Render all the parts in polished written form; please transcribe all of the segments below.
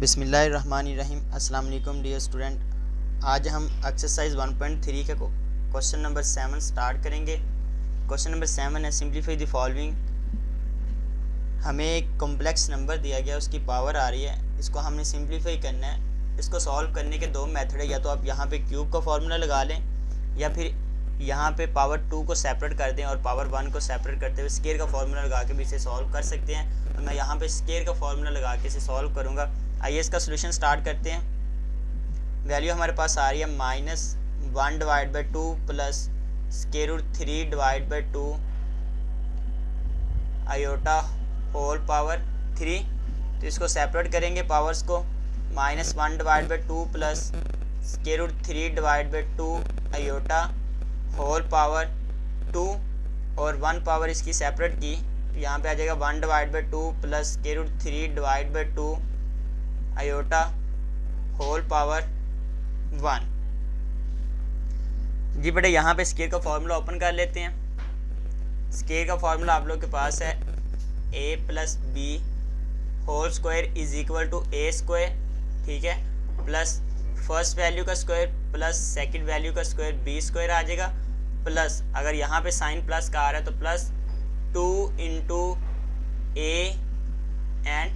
बिस्मिल्लाहिर्रहमानिर्रहीम। अस्सलाम वालेकुम डियर स्टूडेंट। आज हम एक्सरसाइज 1.3 का क्वेश्चन नंबर 7 स्टार्ट करेंगे। क्वेश्चन नंबर 7 है सिंप्लीफाई द फॉलोइंग। हमें एक कॉम्प्लेक्स नंबर दिया गया, उसकी पावर आ रही है, इसको हमने सिंप्लीफाई करना है। इसको सॉल्व करने के दो मेथड है, या तो आप यहाँ पे क्यूब का फॉर्मूला लगा लें या फिर यहाँ पे पावर 2 को सेपरेट कर दें और पावर 1 को सेपरेट करते हुए स्केयर का फॉर्मूला लगा के भी इसे सॉल्व कर सकते हैं। तो मैं यहाँ पे स्केयर का फॉर्मूला लगा के इसे सॉल्व करूँगा। आइए इसका सोल्यूशन स्टार्ट करते हैं। वैल्यू हमारे पास आ रही है -1/2 प्लस √3/2 आयोटा होल पावर 3। तो इसको सेपरेट करेंगे पावर्स को। -1/2 प्लस √3/2 आयोटा होल पावर 2 और 1 पावर इसकी सेपरेट की, तो यहाँ पे आ जाएगा 1/2 प्लस √3/2 आयोटा होल पावर 1। जी बेटा, यहाँ पे स्केयर का फॉर्मूला ओपन कर लेते हैं। स्केयर का फॉर्मूला आप लोग के पास है a + b whole square is equal to a square, ठीक है, प्लस फर्स्ट वैल्यू का स्क्वायर प्लस सेकंड वैल्यू का स्क्वायर b स्क्वायर आ जाएगा, प्लस अगर यहाँ पे साइन प्लस का आ रहा है तो प्लस 2 × a एंड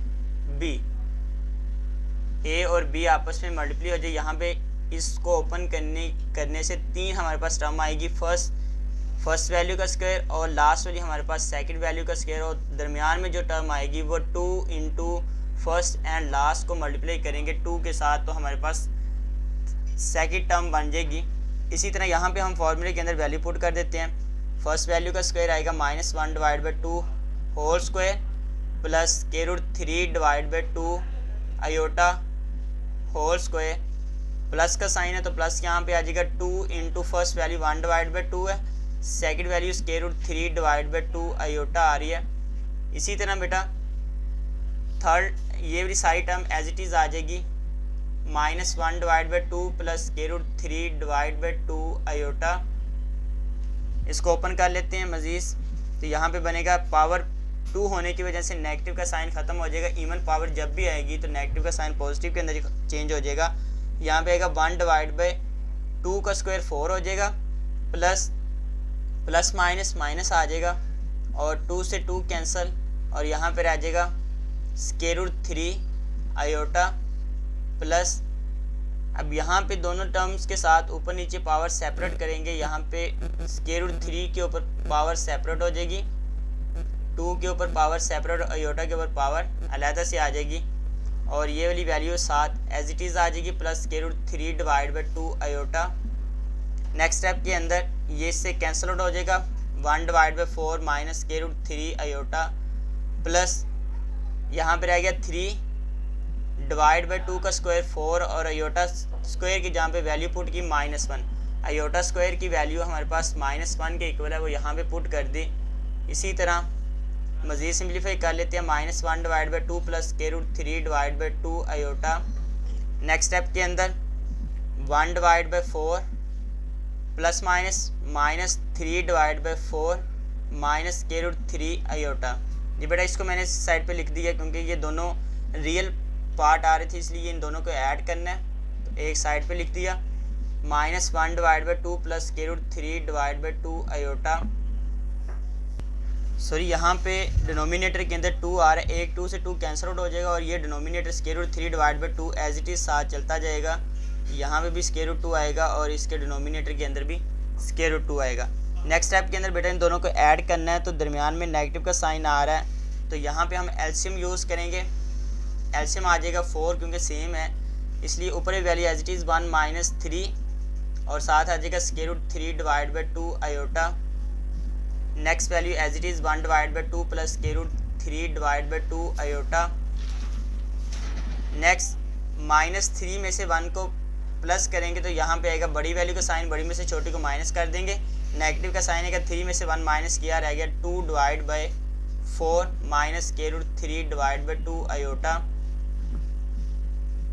b। ए और बी आपस में मल्टीप्लाई हो जाए। यहाँ पे इसको ओपन करने से 3 हमारे पास टर्म आएगी, फर्स्ट वैल्यू का स्क्वायर और लास्ट वाली हमारे पास सेकंड वैल्यू का स्क्वायर, और दरमियान में जो टर्म आएगी वो 2 × फर्स्ट एंड लास्ट को मल्टीप्लाई करेंगे 2 के साथ, तो हमारे पास सेकंड टर्म बन जाएगी। इसी तरह यहाँ पे हम फॉर्मूले के अंदर वैल्यू पुट कर देते हैं। फर्स्ट वैल्यू का स्क्वायर आएगा -1/2 whole square plus √3/2 iota whole square, plus का साइन है तो प्लस यहाँ पे आ जाएगा 2 × फर्स्ट वैल्यू 1/2 है, सेकंड वैल्यू √3/2 आयोटा आ रही है। इसी तरह बेटा थर्ड ये वाली सारी टर्म एज इट इज़ आ जाएगी, -1/2 प्लस √3/2 आयोटा। इसको ओपन कर लेते हैं मजीद। तो यहाँ पे बनेगा पावर 2 होने की वजह से नेगेटिव का साइन ख़त्म हो जाएगा। इवन पावर जब भी आएगी तो नेगेटिव का साइन पॉजिटिव के अंदर चेंज हो जाएगा। यहाँ पे आएगा 1/2 का स्क्वायर 4 हो जाएगा, प्लस माइनस माइनस आ जाएगा और 2 से 2 कैंसिल, और यहाँ पे आ जाएगा √3 आयोटा प्लस। अब यहाँ पे दोनों टर्म्स के साथ ऊपर नीचे पावर सेपरेट करेंगे। यहाँ पे √3 के ऊपर पावर सेपरेट हो जाएगी, 2 के ऊपर पावर सेपरेट और आयोटा के ऊपर पावर अलहदा से आ जाएगी, और ये वाली वैल्यू 7 एज इट इज़ आ जाएगी, प्लस √3/2 आयोटा। नेक्स्ट स्टेप के अंदर ये इससे कैंसिल आउट हो जाएगा, 1/4 माइनस √3 आयोटा प्लस यहाँ पर रह गया 3/2 का स्क्वायर 4 और आयोटा स्क्वायर की जहाँ पे वैल्यू पुट की -1। आयोटा स्क्वायर की वैल्यू हमारे पास -1 के इक्वल है, वो यहाँ पे पुट कर दी। इसी तरह मज़ीद सिंप्लीफाई कर लेते हैं, -1/2 प्लस √3/2 आयोटा। नेक्स्ट स्टेप के अंदर 1/4 प्लस माइनस 3/4 माइनस √3 आयोटा। जी बेटा, इसको मैंने इस साइड पे लिख दिया क्योंकि ये दोनों रियल पार्ट आ रहे थे, इसलिए इन दोनों को ऐड करना है, तो एक साइड पे लिख दिया। -1/2 प्लस √3/2 आयोटा। सॉरी, यहाँ पे डिनोमिनेटर के अंदर 2 आ रहा है, एक 2 से 2 कैंसिल आउट हो जाएगा और ये डिनोमिनेटर √3/2 एज इट इज़ साथ चलता जाएगा। यहाँ पे भी √2 आएगा और इसके डिनोमिनेटर के अंदर भी √2 आएगा। नेक्स्ट स्टेप के अंदर बेटा इन दोनों को ऐड करना है, तो दरमियान में नेगेटिव का साइन आ रहा है, तो यहाँ पे हम एलसीएम यूज़ करेंगे। एलसीएम आ जाएगा 4 क्योंकि सेम है, इसलिए ऊपर वैल्यू एज इट इज़ 1 - 3 और साथ आ जाएगा √3/2 iota. Next value as it is 1/2 plus √3/2 iota. Next -3 में से 1 को प्लस करेंगे तो यहाँ पे आएगा बड़ी वैल्यू का साइन, बड़ी में से छोटी को माइनस कर देंगे। नेगेटिव का साइन आएगा, 3 में से 1 माइनस किया, रह गया 2/4 माइनस √3/2 आयोटा,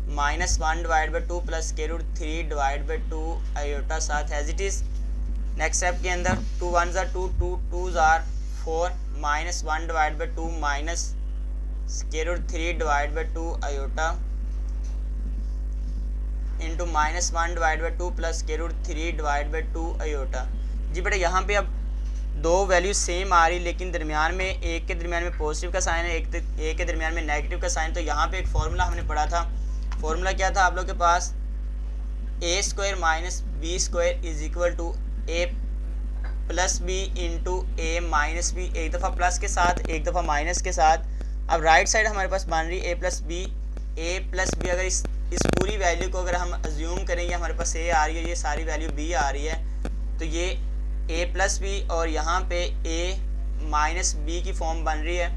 -1/2 प्लस √3/2 आयोटा साथ as it is. Next step के अंदर 2 1s are 2, 2 2s are 4 -1/2 minus √3/2 iota. Into -1 divide by 2 plus square root 3 divide by 2 iota. जी बेटा यहाँ पे अब दो वैल्यू सेम आ रही, लेकिन दरमियान में एक के दरमियान में पॉजिटिव का साइन है, एक के दरमियान में नेगेटिव का साइन। तो यहाँ पे एक फार्मूला हमने पढ़ा था। फार्मूला क्या था आप लोग के पास? A square minus B square is equal to A plus B into A minus B. एक दफ़ा प्लस के साथ एक दफ़ा माइनस के साथ। अब राइट साइड हमारे पास बन रही ए प्लस बी। अगर इस पूरी वैल्यू को अगर हम अज्यूम करेंगे, हमारे पास ए आ रही है, ये सारी वैल्यू बी आ रही है, तो ये ए प्लस बी और यहाँ पे ए माइनस बी की फॉर्म बन रही है।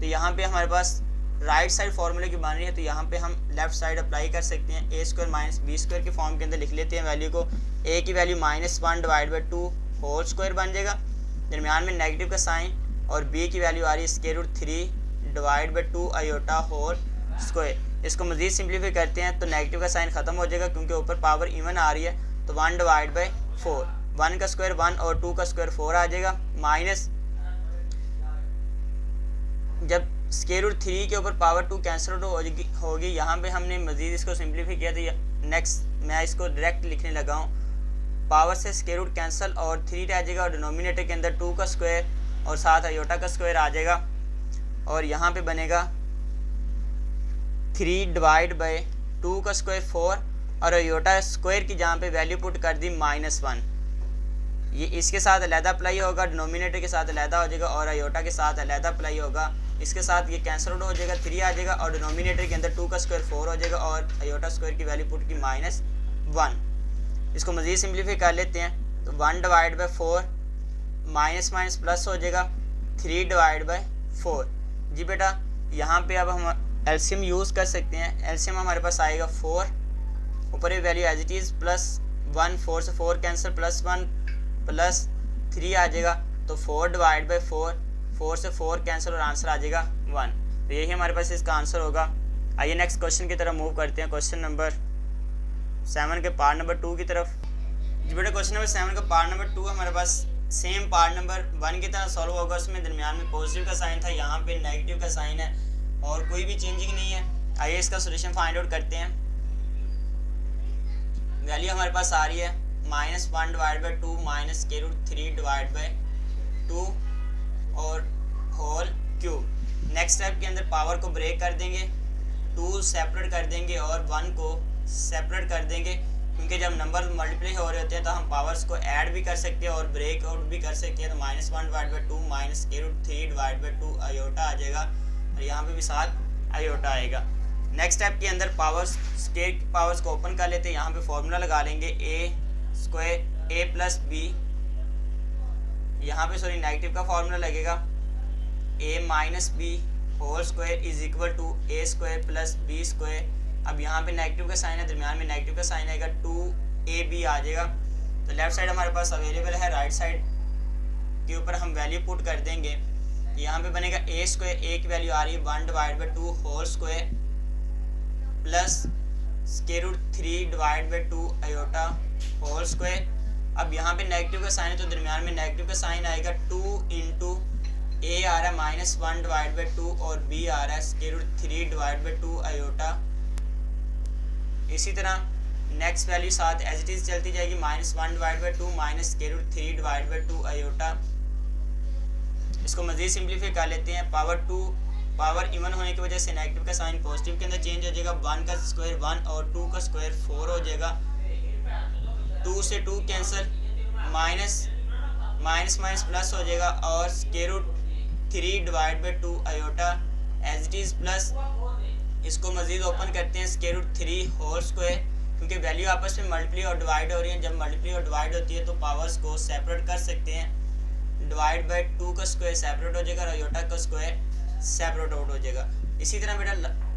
तो यहाँ पे हमारे पास राइट साइड फार्मूले की बन रही है, तो यहाँ पे हम लेफ्ट साइड अप्लाई कर सकते हैं। A square minus B square की फॉर्म के अंदर लिख लेते हैं वैल्यू को। ए की value -1 divide by 2 whole square बन जाएगा, दरमियान में नेगेटिव का साइन, और बी की वैल्यू आ रही है square root 3 divide by 2 iota whole square. इसको मज़ीद सिंप्लीफाई करते हैं तो नेगेटिव का साइन ख़त्म हो जाएगा, क्योंकि ऊपर पावर इवन आ रही है। तो 1 डिवाइड बाई 4, 1 का स्क्वायर 1 और 2 का स्क्वायर 4 आ जाएगा, माइनस जब स्क्वायर रूट 3 के ऊपर पावर 2 कैंसिल होगी। यहाँ पे हमने मज़ीद इसको सिंप्लीफाई किया। तो नेक्स्ट मैं इसको डायरेक्ट लिखने लगा हूँ। पावर से स्क्वायर रूट कैंसिल और 3 रह जाएगा, और डिनोमिनेटर के अंदर 2 का स्क्वायर और साथ आयोटा का स्क्वायर आ जाएगा, और यहाँ पे बनेगा 3 डिवाइड बाई 2 का स्क्वायर 4, और आयोटा स्क्वायर की जहाँ पे वैल्यू पुट कर दी -1। ये इसके साथ अलहदा अप्लाई होगा, डिनोमिनेटर के साथ अलहदा हो जाएगा, और आयोटा के साथ अलहदा अप्लाई होगा। इसके साथ ये कैंसिल आउट हो जाएगा, 3 आ जाएगा, और डिनोमिनेटर के अंदर 2 का स्क्वायर 4 हो जाएगा, और आयोटा स्क्वायर की वैल्यू पुट की -1। इसको मज़ीद सिंप्लीफाई कर लेते हैं। तो 1 divide by 4 minus minus plus हो जाएगा 3 डिवाइड बाई 4। जी बेटा यहाँ पे अब हम एलसीएम यूज़ कर सकते हैं। एलसीएम हमारे पास आएगा 4, ऊपर ये वैल्यू एज इट इज़ +1, 4 से 4 कैंसिल, +1 प्लस 3 आ जाएगा। तो 4 डिवाइड बाई 4, 4 से 4 कैंसिल और आंसर आ जाएगा 1। तो यही हमारे पास इसका आंसर होगा। आइए नेक्स्ट क्वेश्चन की तरफ मूव करते हैं, क्वेश्चन नंबर 7 के पार्ट नंबर 2 की तरफ। जी बेटा क्वेश्चन नंबर 7 का पार्ट नंबर 2 हमारे पास सेम पार्ट नंबर 1 की तरह सॉल्व होगा। उसमें दरमियान में पॉजिटिव का साइन था, यहाँ पे नेगेटिव का साइन है, और कोई भी चेंजिंग नहीं है। आइए इसका सोल्यूशन फाइंड आउट करते हैं। वैल्यू हमारे पास आ रही है -1 divide by 2 minus square root 3 divide by 2 और होल क्यूब। नेक्स्ट स्टेप के अंदर पावर को ब्रेक कर देंगे, 2 सेपरेट कर देंगे और 1 को सेपरेट कर देंगे, क्योंकि जब नंबर मल्टीप्लाई हो रहे होते हैं तो हम पावर्स को ऐड भी कर सकते हैं और ब्रेक आउट भी कर सकते हैं। तो -1 divide by 2 minus square root 3 divide by 2 iota आ जाएगा, और यहाँ पे भी साथ आयोटा आएगा। नेक्स्ट स्टेप के अंदर पावर्स स्क्वायर की पावर्स को ओपन कर लेते हैं। यहाँ पे फॉर्मूला लगा लेंगे A square A plus B, यहाँ पे सॉरी नेगेटिव का फॉर्मूला लगेगा A minus B whole square is equal to A square plus B square. अब यहाँ पे नेगेटिव का साइन है, दरमियान में नेगेटिव का साइन आएगा, 2ab आ जाएगा। तो लेफ्ट साइड हमारे पास अवेलेबल है, राइट साइड के ऊपर हम वैल्यू पुट कर देंगे। यहाँ पे बनेगा ए स्क्वायर, ए की वैल्यू आ रही है 1 divide by 2 whole square plus square root 3 divide by 2 iota whole square. अब यहाँ पे नेगेटिव का साइन है, तो दरमियान में नेगेटिव का साइन आएगा, 2 इंटू ए आ रहा है -1 डिवाइड बाई 2 और बी आ रहा है square root 3 divide by 2 iota. इसी तरह नेक्स्ट वैल्यू साथ एज इट इज़ चलती जाएगी, -1 divide by 2 minus square root 3 divide by 2 iota. इसको मज़ीद सिंप्लीफाई कर लेते हैं। पावर इवन होने की वजह से नेगेटिव का साइन पॉजिटिव के अंदर चेंज हो जाएगा, 1 का स्क्वायर 1 और 2 का स्क्वायर 4 हो जाएगा। 2 से 2 कैंसिल, माइनस माइनस प्लस हो जाएगा, और square root 3 divide by 2 iota as it is plus. इसको मज़ीद ओपन करते हैं, स्क्वायर रूट 3 होल स्क्वायर, क्योंकि वैल्यू आपस में मल्टीप्लाई और डिवाइड हो रही है। जब मल्टीप्लाई और डिवाइड होती है तो पावर्स को सेपरेट कर सकते हैं। डिवाइड बाई 2 का स्क्वायर सेपरेट हो जाएगा, और आयोटा का स्क्वायर सेपरेट आउट हो जाएगा। इसी तरह बेटा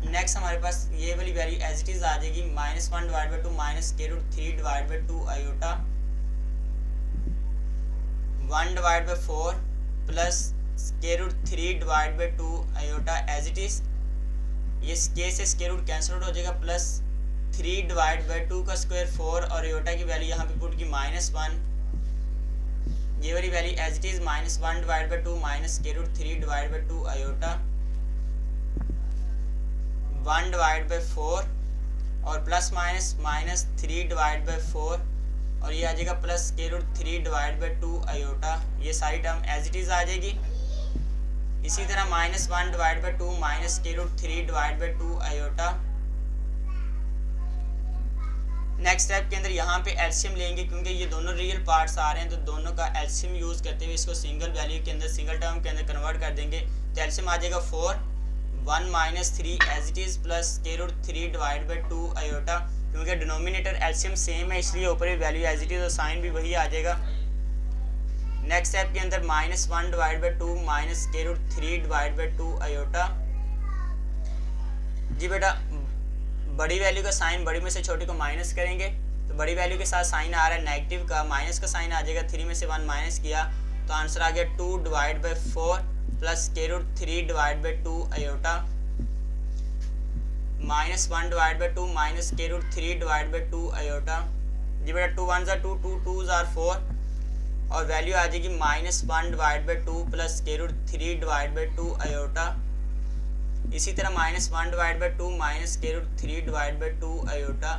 नेक्स्ट हमारे पास ये वाली वैल्यू एज इट इज़ आ जाएगी, -1 divide by 2 minus square root 3 divide by 2 iota, 1 divide by 4 plus square root 3 divide by 2 iota as it is. ये के से स्क्वायर रूट कैंसिल आउट हो जाएगा, प्लस 3 डिवाइड बाई 2 का स्क्वायर 4, और iota की वैल्यू यहाँ पे पुट की -1। ये वाली value as it is -1 divide by 2 minus square root 3 divide by 2 iota, 1 divide by 4 और plus minus minus 3 divide by 4 और ये आ जाएगा plus square root 3 divide by 2 iota. ये सारी टर्म एज इट इज़ आ जाएगी। इसी तरह minus 1 divide by 2 minus square root 3 divide by 2 iota. Next step के अंदर यहाँ पे एलसीएम लेंगे, क्योंकि ये दोनों रियल पार्ट्स आ रहे हैं तो दोनों का एलसीएम यूज़ करते हुए इसको सिंगल वैल्यू के अंदर, सिंगल टर्म के अंदर कन्वर्ट कर देंगे। तो एलसीएम आ जाएगा 4 1 minus 3 as it is plus square root 3 divide by 2 iota. क्योंकि डिनोमिनेटर एलसीएम सेम है इसलिए ऊपर वैल्यू एज इट इज़ और साइन भी वही आ जाएगा। नेक्स्ट स्टेप के अंदर minus 1 divide by 2 minus square root 3 divide by 2 iota. जी बेटा बड़ी वैल्यू का साइन बड़ी में से छोटी को माइनस करेंगे तो बड़ी वैल्यू के साथ साइन आ रहा है नेगेटिव का, माइनस का साइन आ जाएगा। 3 में से 1 माइनस किया तो आंसर आ गया 2 divide by 4 plus square root 3 divide by 2 iota. Minus 1 divide by 2 minus square root 3 divide by 2 iota. जी बेटा 2 1 ज़ार 2 2 2 ज़ार 4 और वैल्यू आ जाएगी minus 1 divide by 2 plus square root 3 divide by 2 iota. इसी तरह minus 1 divide by 2 minus square root 3 divide by 2 iota.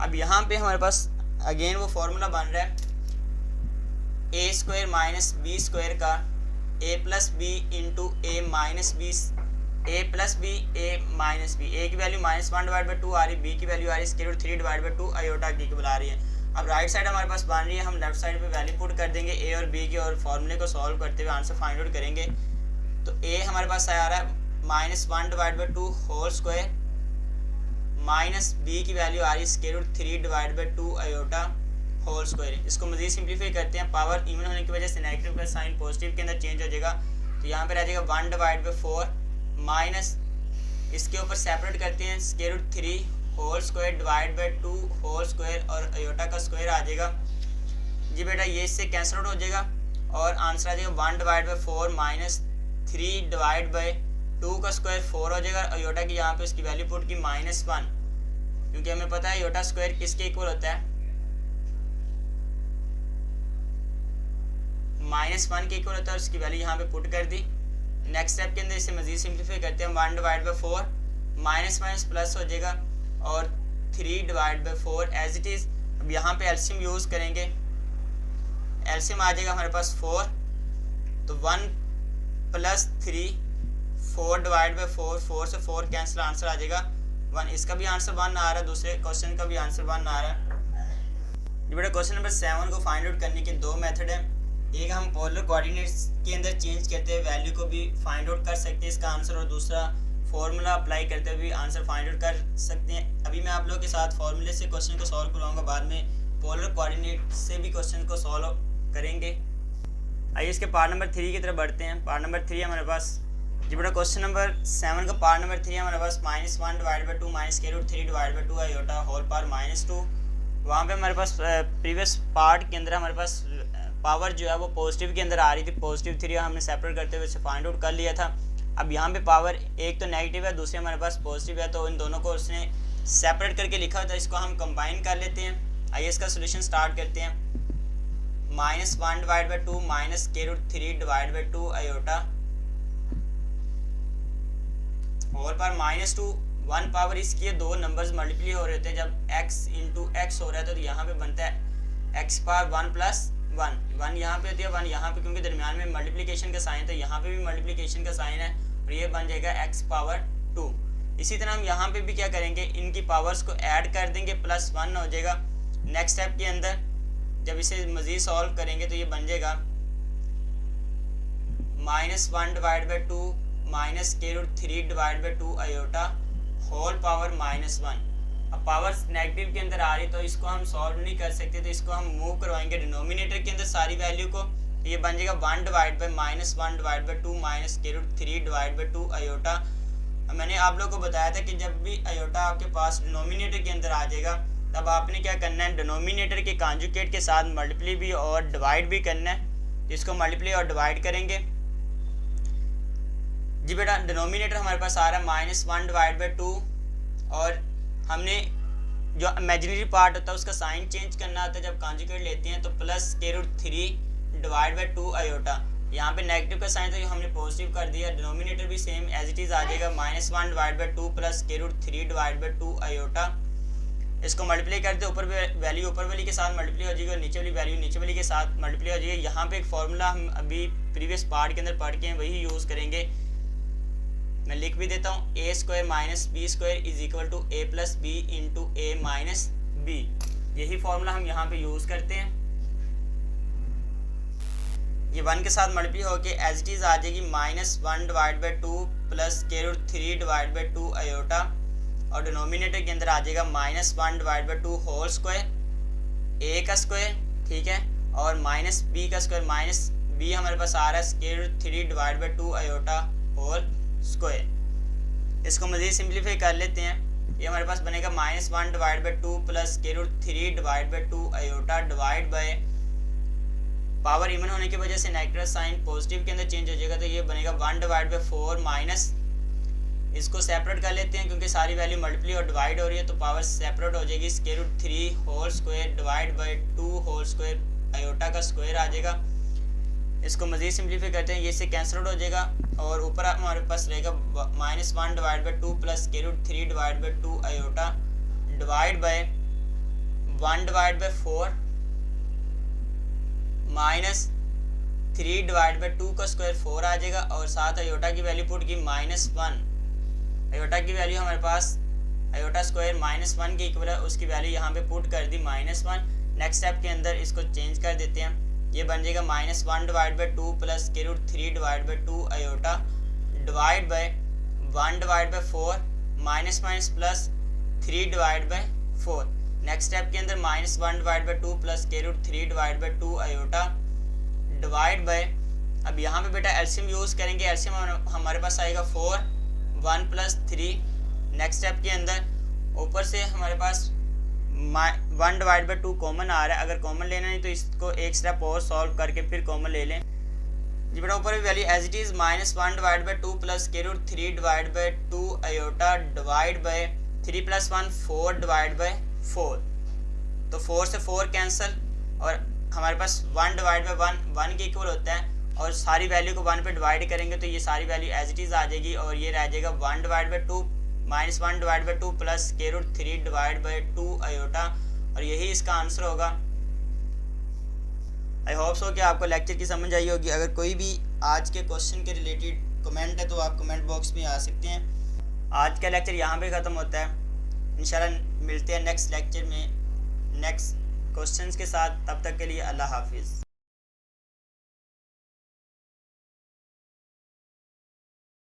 अब यहाँ पे हमारे पास अगेन वो फॉर्मूला बन रहा है A square minus B square का A plus B into A minus B, A plus B A minus B. A की वैल्यू माइनस 1 डिवाइड बाई 2 आ रही, बी की वैल्यू आ रही square root 3 divide by 2 iota की बुला रही है। अब राइट साइड हमारे पास बन रही है, हम लेफ्ट साइड पे वैल्यू पुट कर देंगे ए और बी के और फॉर्मूले को सॉल्व करते हुए आंसर फाइंड आउट करेंगे। तो ए हमारे पास आ रहा है minus 1 divide by 2 whole square minus B की वैल्यू आ रही है square root 3 divide by 2 iota whole square. इसको मजीद सिंप्लीफाई करते हैं, पावर इवन होने की वजह से नेगेटिव का साइन पॉजिटिव के अंदर चेंज हो जाएगा। तो यहाँ पे रह जाएगा 1 डिवाइड बाई 4 माइनस इसके ऊपर सेपरेट करते हैं square root 3 whole square divide by 2 whole square और आयोटा का स्क्वायर आ जाएगा। जी बेटा ये इससे कैंसिल आउट हो जाएगा और आंसर आ जाएगा 1 divide by 4 minus 3 divide by 2 का स्क्वायर 4 हो जाएगा। आयोटा की यहाँ पे उसकी वैल्यू पुट की -1, क्योंकि हमें पता है आयोटा स्क्वायर किसके इक्वल होता है, -1 के इक्वल होता है। उसकी वैल्यू यहाँ पे पुट कर दी। नेक्स्ट स्टेप के अंदर इसे मजीद सिंप्लीफाई करते हैं। 1 divide by 4 minus minus plus हो जाएगा और 3 divide by 4 as it is. अब यहाँ पे एलसीएम यूज़ करेंगे, एलसीएम आ जाएगा हमारे पास 4, तो 1 प्लस 3 4 डिवाइड बाई 4, 4 से 4 कैंसिल, आंसर आ जाएगा 1। इसका भी आंसर 1 आ रहा है, दूसरे क्वेश्चन का भी आंसर 1 आ रहा है। बेटा क्वेश्चन नंबर 7 को फाइंड आउट करने के दो मेथड हैं। एक हम पोलर कोऑर्डिनेट्स के अंदर चेंज करते हुए वैल्यू को भी फाइंड आउट कर सकते हैं इसका आंसर, और दूसरा फॉर्मूला अप्लाई करते हुए भी आंसर फाइंड आउट कर सकते हैं। अभी मैं आप लोगों के साथ फॉर्मूले से क्वेश्चन को सॉल्व करवाऊंगा, बाद में पोलर कोऑर्डिनेट से भी क्वेश्चन को सॉल्व करेंगे। आइए इसके पार्ट नंबर 3 की तरफ बढ़ते हैं। पार्ट नंबर 3 हमारे पास, जी बेटा क्वेश्चन नंबर 7 का पार्ट नंबर 3 हमारे पास -1 divide by 2 minus square root 3 divide by 2 iota whole power -2। वहाँ पे हमारे पास प्रीवियस पार्ट के अंदर हमारे पास पावर जो है वो पॉजिटिव के अंदर आ रही थी, पॉजिटिव 3 हमने सेपरेट करते हुए फाइंड आउट कर लिया था। अब यहाँ पे पावर एक तो नेगेटिव है, दूसरी हमारे पास पॉजिटिव है, तो इन दोनों को उसने सेपरेट करके लिखा था, इसको हम कंबाइन कर लेते हैं। आइए इसका सोल्यूशन स्टार्ट करते हैं। -1 divide by 2 minus square root 3 divide by 2 iota whole power -2। 1 power इसकी दो नंबर्स मल्टीप्लाई हो रहे थे, जब x इंटू एक्स हो रहा था तो यहाँ पे बनता है x पावर 1 प्लस 1 यहाँ पे होती है 1 यहाँ पे, क्योंकि दरमियान में मल्टीप्लिकेशन का साइन, तो यहाँ पे भी मल्टीप्लिकेशन का साइन है और ये बन जाएगा x पावर 2। इसी तरह हम यहाँ पे भी क्या करेंगे, इनकी पावर्स को ऐड कर देंगे, +1 हो जाएगा। नेक्स्ट स्टेप के अंदर जब इसे मज़ीद सॉल्व करेंगे तो ये बन जाएगा -1 divide by 2 minus square root 3 divide by 2 iota whole power -1। अब पावर्स नेगेटिव के अंदर आ रही तो इसको हम सॉल्व नहीं कर सकते, तो इसको हम मूव करवाएंगे डिनोमिनेटर के अंदर सारी वैल्यू को। ये बन जाएगा 1 divide by -1 divide by 2 minus square root 3 divide by 2 iota. मैंने आप लोगों को बताया था कि जब भी आयोटा आपके पास डिनोमिनेटर के अंदर आ जाएगा तब आपने क्या करना है, डिनोमिनेटर के कॉन्जुगेट के साथ मल्टीप्लाई भी और डिवाइड भी करना है। इसको मल्टीप्लाई और डिवाइड करेंगे। जी बेटा डिनोमिनेटर हमारे पास आ रहा है -1 डिवाइड बाई 2 और हमने जो इमेजिनरी पार्ट होता है उसका साइन चेंज करना होता है जब कॉन्जुगेट लेते हैं, तो plus square root 3 divide by 2 iota. यहाँ पे नेगेटिव का साइन तो हमने पॉजिटिव कर दिया, डिनोमिनेटर भी सेम एज इट इज़ आ जाएगा -1 divide by 2 plus square root 3 divide by 2 iota. इसको मल्टीप्लाई करते ऊपर वैल्यू ऊपर वाली के साथ मल्टीप्लाई हो जाएगी और नीचे वाली वैल्यू नीचे वाली के साथ मल्टीप्लाई हो जाएगी। यहाँ पे एक फॉर्मूला हम अभी प्रीवियस पार्ट के अंदर पढ़ के हैं, वही यूज़ करेंगे। मैं लिख भी देता हूँ, A square minus B square is equal to A plus B into A minus B. यही फॉर्मूला हम यहाँ पे यूज़ करते हैं। ये 1 के साथ मल्टीप्लाई होके एज इट इज़ आ जाएगी -1 divide by 2 plus √3 divide by 2 iota, और डिनोमिनेटर के अंदर आ जाएगा -1 divide by 2 whole square, A का स्क्वायर, ठीक है, और माइनस बी का स्क्वायर, माइनस बी हमारे पास आ रहा है √3 divide by 2 iota whole square. इसको मज़ीद सिंप्लीफाई कर लेते हैं। ये हमारे पास बनेगा -1 divide by 2 plus √3 divide by 2 iota divide by, power even होने की वजह से नेगेटिव साइन पॉजिटिव के अंदर चेंज हो जाएगा, तो ये बनेगा 1 डिवाइड बाई 4 माइनस, इसको सेपरेट कर लेते हैं क्योंकि सारी वैल्यू मल्टीप्लाई और डिवाइड हो रही है, तो पावर सेपरेट हो जाएगी। √3 whole square divide by 2 whole square, iota का स्क्वायर आ जाएगा। इसको मज़ीद सिंप्लीफाई करते हैं, ये से कैंसिल आउट हो जाएगा और ऊपर हमारे पास रहेगा -1 divide by 2 plus √3 divide by 2 iota divide by 1 divide by 4 minus 3 divide by 2 का स्क्वायर 4 आ जाएगा, और साथ आयोटा की वैल्यू पुट की -1। आयोटा की वैल्यू हमारे पास आयोटा स्क्वायर -1 के इक्वल है, उसकी वैल्यू यहाँ पे पुट कर दी -1। नेक्स्ट स्टेप के अंदर इसको चेंज कर देते हैं, ये बन जाएगा -1 divide by 2 plus √3 divide by 2 iota divide by 1 divide by 4 minus minus plus 3 divide by 4। Next step के अंदर -1 divide by 2 plus √3 divide by 2 iota divide by, अब यहाँ पे बेटा एलसीएम यूज़ करेंगे। एलसीएम हमारे पास आएगा 4, 1 प्लस 3। नेक्स्ट स्टेप के अंदर ऊपर से हमारे पास 1 डिवाइड बाई 2 कॉमन आ रहा है, अगर कॉमन लेना नहीं तो इसको एक स्टेप और सॉल्व करके फिर कॉमन ले लें। जी बेटा ऊपर भी value as it is -1 divide by 2 plus √3 divide by 2 iota divide by 3 + 1 4 divide by 4, तो 4 से 4 कैंसिल, और हमारे पास 1 डिवाइड बाई 1 के इक्वल होता है, और सारी वैल्यू को 1 पे डिवाइड करेंगे तो ये सारी वैल्यू एज इट इज़ आ जाएगी, और ये रह जाएगा 1 divide by 2 -1 divide by 2 plus √3 divide by 2 iota, और यही इसका आंसर होगा। आई होप सो कि आपको लेक्चर की समझ आई होगी। अगर कोई भी आज के क्वेश्चन के रिलेटेड कमेंट है तो आप कमेंट बॉक्स में आ सकते हैं। आज का लेक्चर यहाँ पे ख़त्म होता है। इंशाल्लाह मिलते हैं नेक्स्ट लेक्चर में नेक्स्ट क्वेश्चंस के साथ। तब तक के लिए अल्लाह हाफिज़।